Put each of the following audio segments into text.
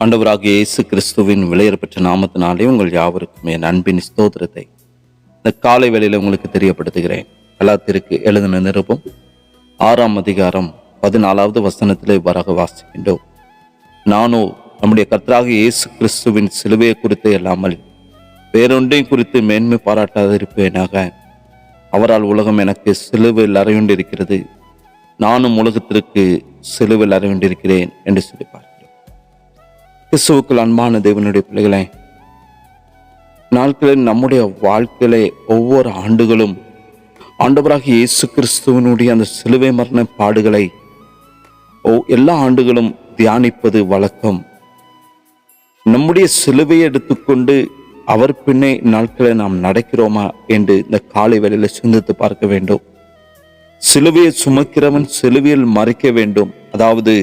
ஆண்டவராகிய இயேசு கிறிஸ்துவின் விலையேறப்பெற்ற நாமத்தினாலே உங்கள் யாவருக்கும் என் அன்பின் ஸ்தோத்திரத்தை இந்த காலை வேளையில உங்களுக்கு தெரியப்படுத்துகிறேன். கலாத்திற்கு எழுதின நிருபம் 6ஆம் அதிகாரம் 14வது வசனத்திலே இவ்வாறாக வாசிக்கின்றோம். நானோ நம்முடைய கர்த்தராகிய இயேசு கிறிஸ்துவின் சிலுவையை குறித்து அல்லாமல் வேறொன்றையும் குறித்து மேன்மை பாராட்டாதிருப்பேனாக. அவரால் உலகம் எனக்கு சிலுவையில் அறையுண்டிருக்கிறது, நானும் உலகத்திற்கு சிலுவையில் அறையுண்டிருக்கிறேன் என்று சொல்லி பார்க்கிறேன். கிறிஸ்துவுக்குள் அன்பான தேவனுடைய பிள்ளைகளே, நாட்களில் நம்முடைய வாழ்க்கையிலே ஒவ்வொரு ஆண்டுகளும் ஆண்டவராகிய இயேசு கிறிஸ்துவனுடைய அந்த சிலுவை மரண பாடுகளை எல்லா ஆண்டுகளும் தியானிப்பது வழக்கம். நம்முடைய சிலுவையை எடுத்துக்கொண்டு அவர் பின்னே நாட்களை நாம் நடக்கிறோமா என்று இந்த காலை வேளையில சிந்தித்து பார்க்க வேண்டும். சிலுவையை சுமக்கிறவன் சிலுவையில் மறிக்க வேண்டும், அதாவது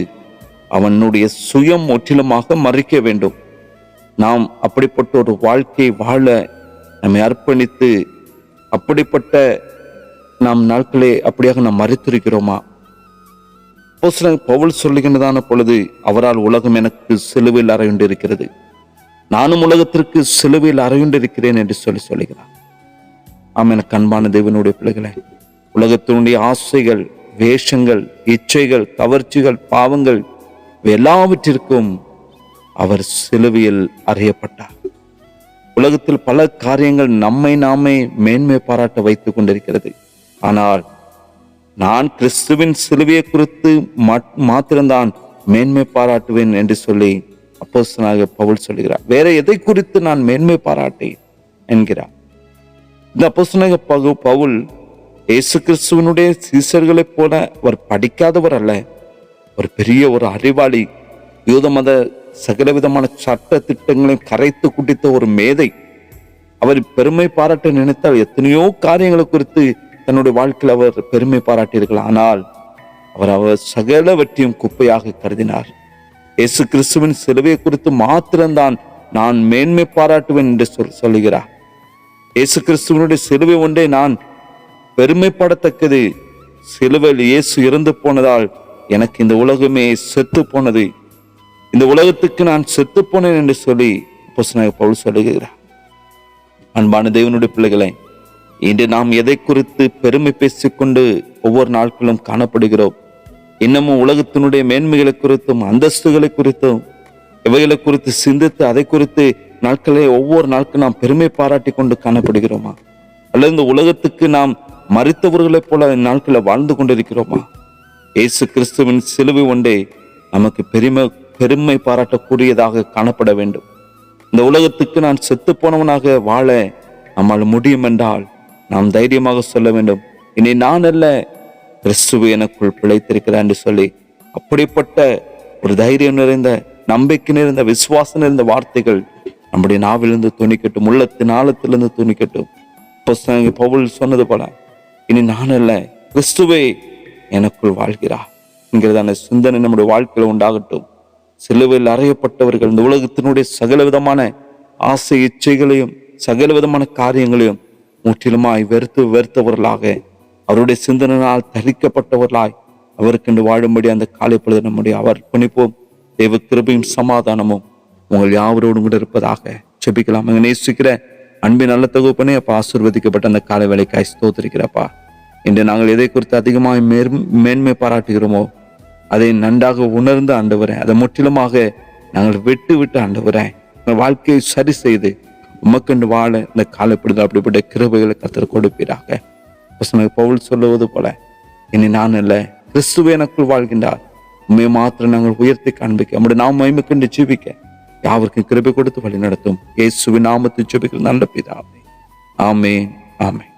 அவனுடைய சுயம் முற்றிலுமாக மறிக்க வேண்டும். நாம் அப்படிப்பட்ட ஒரு வாழ்க்கையை வாழ நம்மை அர்ப்பணித்து அப்படிப்பட்ட நாம் நாட்களே அப்படியாக நாம் மறித்திருக்கிறோமா? பவுல் சொல்லுகின்றதான பொழுது, அவரால் உலகம் எனக்கு சிலுவையில் அறையுண்டிருக்கிறது, நானும் உலகத்திற்கு சிலுவையில் அறையுண்டிருக்கிறேன் என்று சொல்லுகிறார். ஆம், எனக்கு அன்பான தேவனுடைய பிள்ளைகளே, உலகத்தினுடைய ஆசைகள், வேஷங்கள், இச்சைகள், கவர்ச்சிகள், பாவங்கள் எல்லாவற்றிற்கும் அவர் சிலுவையில் அறையப்பட்டார். உலகத்தில் பல காரியங்கள் நம்மை நாமே மேன்மை பாராட்ட வைத்துக் கொண்டிருக்கிறது. ஆனால் நான் கிறிஸ்துவின் சிலுவையை குறித்து மாத்திரம்தான் மேன்மை பாராட்டுவேன் என்று சொல்லி அப்போஸ்தலனாகிய பவுல் சொல்கிறார். வேற எதை குறித்து நான் மேன்மை பாராட்டேன் என்கிறார். இந்த அப்போஸ்தலனாகிய பவுல் இயேசு கிறிஸ்துவனுடைய சீசர்களைப் போல அவர் படிக்காதவர் அல்ல, ஒரு பெரிய ஒரு அறிவாளி, யூத மத சகலவிதமான சட்ட திட்டங்களையும் கரைத்து குடித்த ஒரு மேதை. அவர் பெருமை பாராட்ட நினைத்தால் எத்தனையோ காரியங்களை குறித்து தன்னுடைய வாழ்க்கையில் அவர் பெருமை பாராட்டியிருக்கலாம். ஆனால் அவர் சகலவற்றையும் குப்பையாக கருதினார். இயேசு கிறிஸ்துவின் சிலுவையை குறித்து மாத்திரம்தான் நான் மேன்மை பாராட்டுவேன் என்று சொல்லுகிறார். இயேசு கிறிஸ்துவனுடைய சிலுவை ஒன்றே நான் பெருமைப்படத்தக்கது. சிலுவையில் இயேசு இறந்து போனதால் எனக்கு இந்த உலகமே செத்து போனது, இந்த உலகத்துக்கு நான் செத்து போனேன் என்று சொல்லி அப்போஸ்தலனாகிய பவுல் சொல்லுகிறார். அன்பான தேவனுடைய பிள்ளைகளே, இன்று நாம் எதை குறித்து பெருமை பேசிக்கொண்டு ஒவ்வொரு நாட்களும் காணப்படுகிறோம்? இன்னமும் உலகத்தினுடைய மேன்மைகளை குறித்தும் அந்தஸ்துகளை குறித்தும் இவைகளை குறித்து சிந்தித்து அதை குறித்து நாட்களே ஒவ்வொரு நாட்களும் நாம் பெருமை பாராட்டி கொண்டு காணப்படுகிறோமா? அல்லது இந்த உலகத்துக்கு நாம் மரித்தவர்களைப் போல நாட்களை வாழ்ந்து கொண்டிருக்கிறோமா? இயேசு கிறிஸ்துவின் சிலுவை ஒன்றே நமக்கு பெருமை பாராட்டக்கூடியதாக காணப்பட வேண்டும். இந்த உலகத்துக்கு நான் செத்து போனவனாக வாழ நம்மால் முடியும் என்றால் நாம் தைரியமாக சொல்ல வேண்டும், இனி நான் அல்ல, கிறிஸ்துவ எனக்குள் பிழைத்திருக்கிறார் என்று சொல்லி அப்படிப்பட்ட ஒரு தைரியம் நிறைந்த, நம்பிக்கை நிறைந்த, விசுவாசம் நிறைந்த வார்த்தைகள் நம்முடைய நாவிலிருந்து துணிக்கட்டும், உள்ளத்தின் ஆழத்திலிருந்து துணிக்கட்டும். பவுல் சொன்னது போல, இனி நான் அல்ல, கிறிஸ்துவே எனக்குள் வாழ்கிறார் என்கிறதான சிந்தனை நம்முடைய வாழ்க்கையில் உண்டாகட்டும். சிலுவையில் அறையப்பட்டவர்கள் இந்த உலகத்தினுடைய சகல விதமான ஆசை இச்சைகளையும் சகல விதமான காரியங்களையும் முற்றிலுமாய் வெறுத்தவர்களாக, அவருடைய சிந்தனையால் தரிக்கப்பட்டவர்களாய் அவருக்கென்று வாழும்படி அந்த காலை பொழுது நம்முடைய அர்ப்பணிப்போம். தெய்வ கிருபையும் சமாதானமும் உங்கள் யாவரோடும் கூட இருப்பதாக ஜெபிக்கலாம். அங்கே நேசிக்கிற அன்பின் நல்ல தகுப்பனே, அப்பா, ஆசீர்வதிக்கப்பட்ட அந்த காலை வேளைக்காய் ஸ்தோத்திரிக்கிறப்பா. இன்று நாங்கள் எதை குறித்து அதிகமாக மேன்மை பாராட்டுகிறோமோ அதை நன்றாக உணர்ந்து ஆண்டவரே, அதை முற்றிலுமாக நாங்கள் விட்டு ஆண்டவரே, வாழ்க்கையை சரி செய்து உமக்கண்டு வாழ இந்த காலப்படுதல் அப்படிப்பட்ட கிருபைகளை கர்த்தர் கொடுப்பீராக. பவுல் சொல்லுவது போல, இனி நான் அல்ல, கிறிஸ்துவே எனக்குள் வாழ்கின்றார், உண்மை மாத்திரம் நாங்கள் உயர்த்தி காண்பிக்க, நம்முடைய நாம் மகிமைக்கண்டு ஜீவிக்க யாவருக்கும் கிருபை கொடுத்து வழி நடத்தும். இயேசுவின் நாமத்தில் ஜெபிக்கிற நல்ல பிதாவே, ஆமென், ஆமென்.